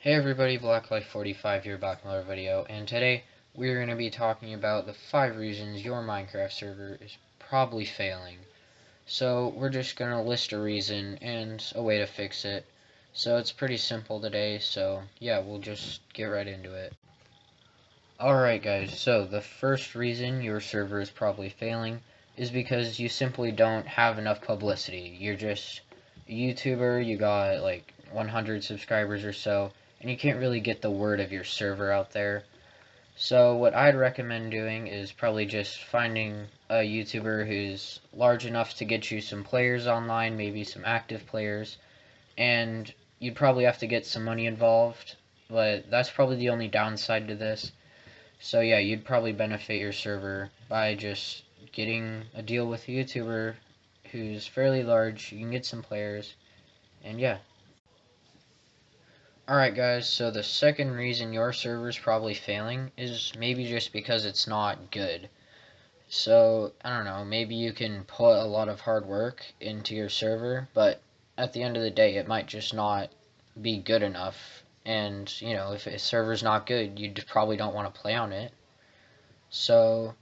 Hey everybody, BlackLife45 here, back with another video, and today we're going to be talking about the 5 reasons your Minecraft server is probably failing. So we're just going to list a reason and a way to fix it. So it's pretty simple today, so yeah, we'll just get right into it. Alright guys, so the first reason your server is probably failing is because you simply don't have enough publicity. You're just a YouTuber, you got like 100 subscribers or so, and you can't really get the word of your server out there. So what I'd recommend doing is probably just finding a YouTuber who's large enough to get you some players online, maybe some active players, and you'd probably have to get some money involved, but that's probably the only downside to this. So yeah, you'd probably benefit your server by just getting a deal with a YouTuber who's fairly large, you can get some players, and yeah. Alright guys, so the second reason your server's probably failing is maybe just because it's not good. So, I don't know, maybe you can put a lot of hard work into your server, but at the end of the day it might just not be good enough. And, you know, if a server's not good, you probably don't want to play on it. So,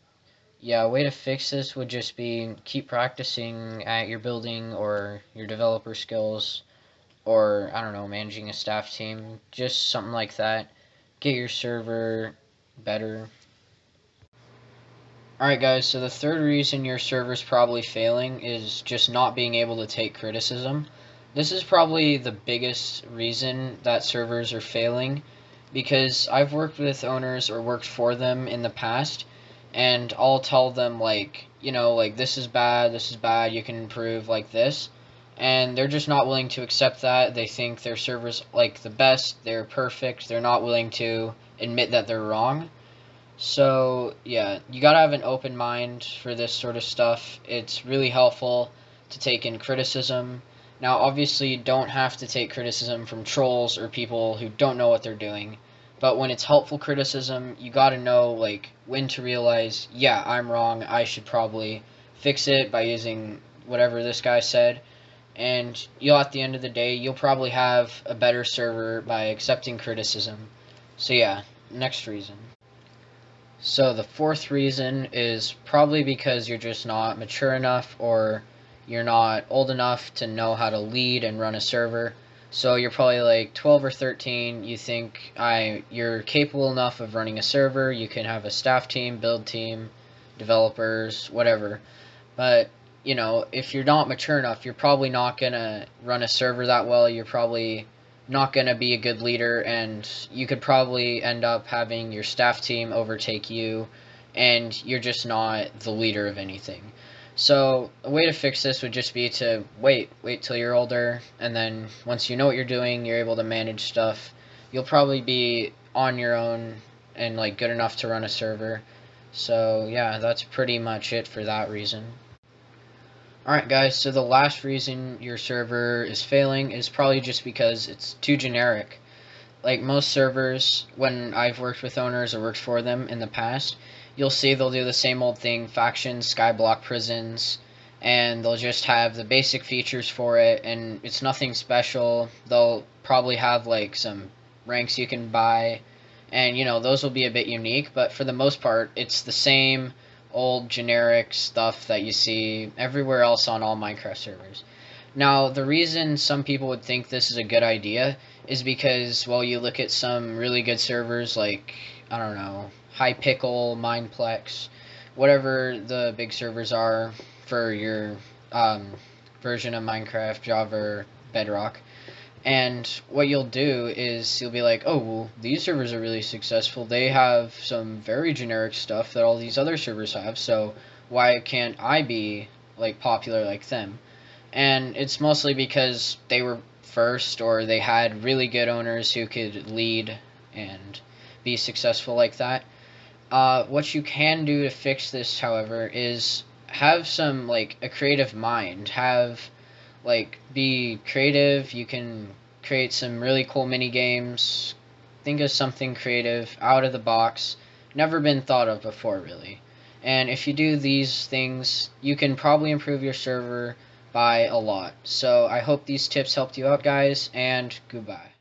yeah, a way to fix this would just be keep practicing at your building or your developer skills, or I don't know, managing a staff team, just something like that. Get your server better. Alright guys, so the third reason your server's probably failing is just not being able to take criticism. This is probably the biggest reason that servers are failing, because I've worked with owners or worked for them in the past, and I'll tell them like, you know, like this is bad, you can improve like this, and they're just not willing to accept that. They think their server's like the best, they're perfect, they're not willing to admit that they're wrong. So yeah, you gotta have an open mind for this sort of stuff. It's really helpful to take in criticism. Now obviously you don't have to take criticism from trolls or people who don't know what they're doing, but when it's helpful criticism, you gotta know like when to realize, yeah, I'm wrong, I should probably fix it by using whatever this guy said. And you'll, at the end of the day, you'll probably have a better server by accepting criticism. So yeah, next reason. So the fourth reason is probably because you're just not mature enough, or you're not old enough to know how to lead and run a server. So you're probably like 12 or 13, you think you're capable enough of running a server, you can have a staff team, build team, developers, whatever. But, you know, if you're not mature enough, you're probably not going to run a server that well, you're probably not going to be a good leader, and you could probably end up having your staff team overtake you, and you're just not the leader of anything. So a way to fix this would just be to wait till you're older, and then once you know what you're doing, you're able to manage stuff, you'll probably be on your own and like good enough to run a server. So yeah, that's pretty much it for that reason. Alright guys, so the last reason your server is failing is probably just because it's too generic. Like most servers, when I've worked with owners or worked for them in the past, you'll see they'll do the same old thing, factions, skyblock prisons, and they'll just have the basic features for it, and it's nothing special. They'll probably have like some ranks you can buy, and you know, those will be a bit unique, but for the most part, it's the same old generic stuff that you see everywhere else on all Minecraft servers. Now, the reason some people would think this is a good idea is because, well, you look at some really good servers like, I don't know, Hypixel, Mineplex, whatever the big servers are for your version of Minecraft, Java, Bedrock. And what you'll do is you'll be like, oh, well, these servers are really successful. They have some very generic stuff that all these other servers have, so why can't I be like popular like them? And it's mostly because they were first, or they had really good owners who could lead and be successful like that. What you can do to fix this, however, is have some like a creative mind. Have like be creative. You can create some really cool mini games. Think of something creative, out of the box, never been thought of before really. And if you do these things, you can probably improve your server by a lot. So I hope these tips helped you out, guys, and goodbye.